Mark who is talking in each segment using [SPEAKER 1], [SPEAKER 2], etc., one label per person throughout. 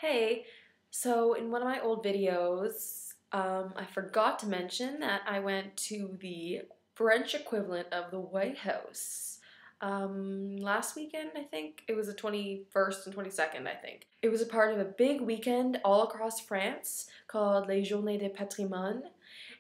[SPEAKER 1] Hey, so in one of my old videos, I forgot to mention that I went to the French equivalent of the White House last weekend, I think. It was the 21st and 22nd, I think. It was a part of a big weekend all across France called Les Journées de Patrimoine,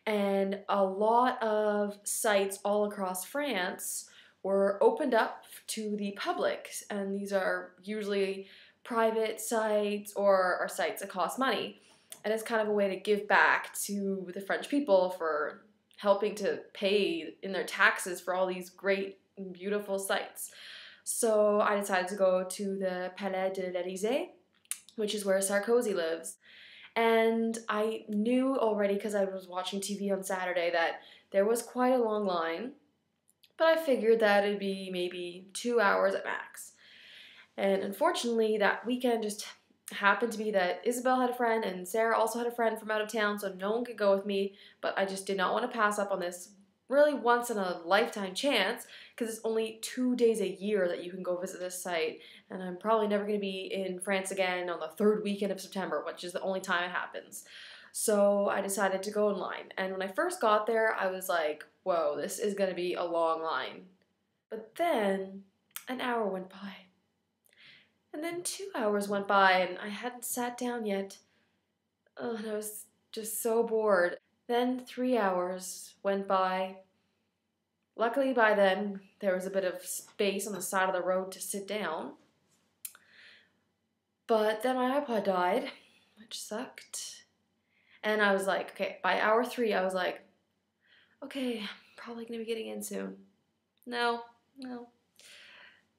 [SPEAKER 1] and a lot of sites all across France were opened up to the public, and these are usually private sites or are sites that cost money. And it's kind of a way to give back to the French people for helping to pay in their taxes for all these great, beautiful sites. So I decided to go to the Palais de l'Elysee, which is where Sarkozy lives. And I knew already because I was watching TV on Saturday that there was quite a long line, but I figured that it'd be maybe 2 hours at max. And unfortunately, that weekend just happened to be that Isabel had a friend and Sarah also had a friend from out of town, so no one could go with me. But I just did not want to pass up on this really once in a lifetime chance because it's only 2 days a year that you can go visit this site. And I'm probably never going to be in France again on the third weekend of September, which is the only time it happens. So I decided to go in line. And when I first got there, I was like, whoa, this is going to be a long line. But then an hour went by. And then 2 hours went by and I hadn't sat down yet. Oh, and I was just so bored. Then 3 hours went by. Luckily by then there was a bit of space on the side of the road to sit down. But then my iPod died, which sucked. And I was like, okay, by hour 3 I was like, okay, I'm probably gonna be getting in soon. No.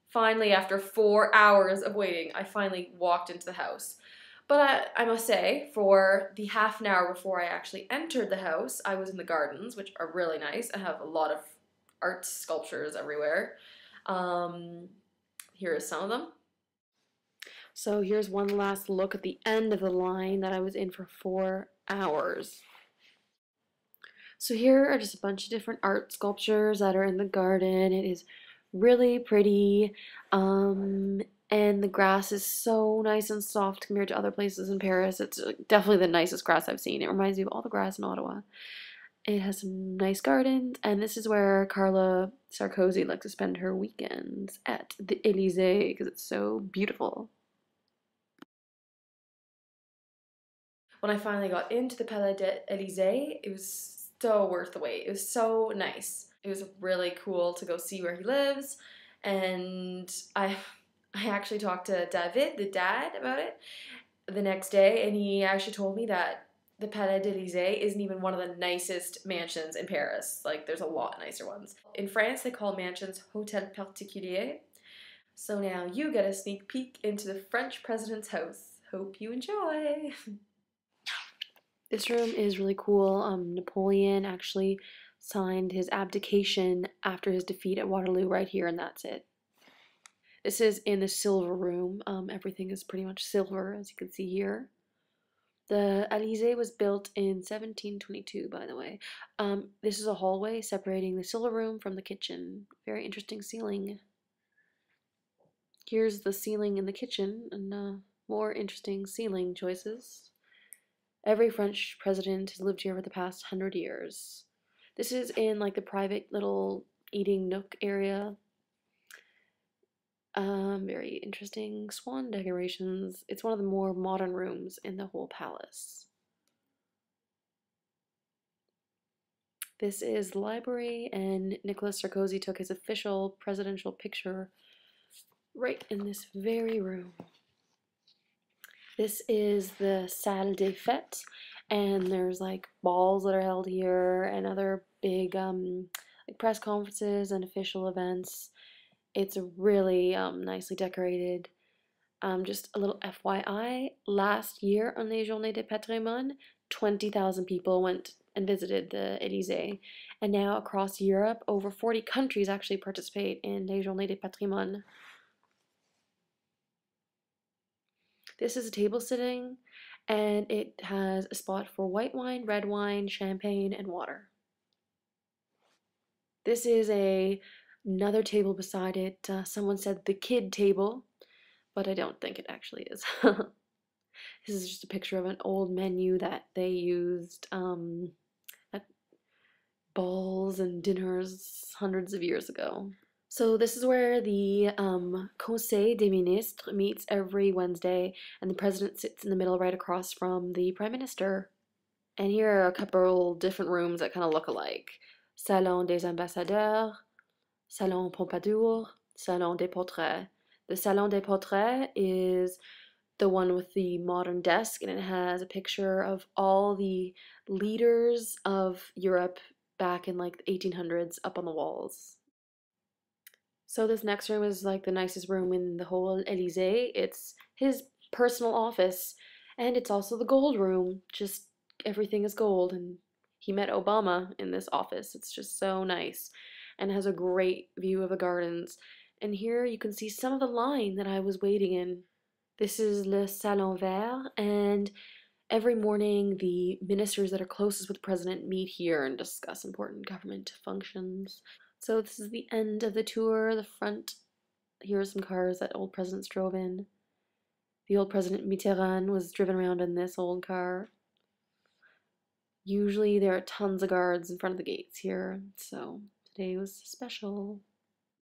[SPEAKER 1] Finally, after 4 hours of waiting, I finally walked into the house. But I must say, for the half an hour before I actually entered the house, I was in the gardens, which are really nice. I have a lot of art sculptures everywhere. Here are some of them. So here's one last look at the end of the line that I was in for 4 hours. So here are just a bunch of different art sculptures that are in the garden. It is really pretty, and the grass is so nice and soft compared to other places in Paris. It's definitely the nicest grass I've seen. It reminds me of all the grass in Ottawa. It has some nice gardens, and this is where Carla Sarkozy likes to spend her weekends, at the Elysee, because it's so beautiful. When I finally got into the Palais de Elysee, it was so worth the wait. It was so nice. It was really cool to go see where he lives, and I actually talked to David, the dad, about it the next day, and he actually told me that the Palais de l'Élysée isn't even one of the nicest mansions in Paris. Like, there's a lot nicer ones. In France, they call mansions hôtel particulier. So now you get a sneak peek into the French president's house. Hope you enjoy! This room is really cool. Napoleon actually signed his abdication after his defeat at Waterloo right here, and that's it. This is in the silver room. Everything is pretty much silver, as you can see here. The Elysee was built in 1722, by the way. This is a hallway separating the silver room from the kitchen. Very interesting ceiling. Here's the ceiling in the kitchen, and more interesting ceiling choices. Every French president has lived here for the past 100 years. This is in like the private little eating nook area. Very interesting swan decorations. It's one of the more modern rooms in the whole palace. This is the library, and Nicolas Sarkozy took his official presidential picture right in this very room. This is the Salle des Fêtes, and there's like balls that are held here and other big like press conferences and official events. It's really nicely decorated. Just a little FYI, last year on Les Journées de Patrimoine, 20,000 people went and visited the Elysée. And now across Europe, over 40 countries actually participate in Les Journées de Patrimoine. This is a table sitting, and it has a spot for white wine, red wine, champagne, and water. This is another table beside it. Someone said the kid table, but I don't think it actually is. This is just a picture of an old menu that they used at balls and dinners hundreds of years ago. So this is where the Conseil des Ministres meets every Wednesday, and the president sits in the middle right across from the prime minister. And here are a couple different rooms that kind of look alike. Salon des Ambassadeurs, Salon Pompadour, Salon des Portraits. The Salon des Portraits is the one with the modern desk, and it has a picture of all the leaders of Europe back in like the 1800s up on the walls. So this next room is like the nicest room in the whole Elysee. It's his personal office, and it's also the gold room. Just everything is gold, and he met Obama in this office. It's just so nice and has a great view of the gardens. And here you can see some of the line that I was waiting in. This is Le Salon Vert, and every morning the ministers that are closest with the president meet here and discuss important government functions. So this is the end of the tour. The front, here are some cars that old presidents drove in. The old president Mitterrand was driven around in this old car. Usually there are tons of guards in front of the gates here, so today was special.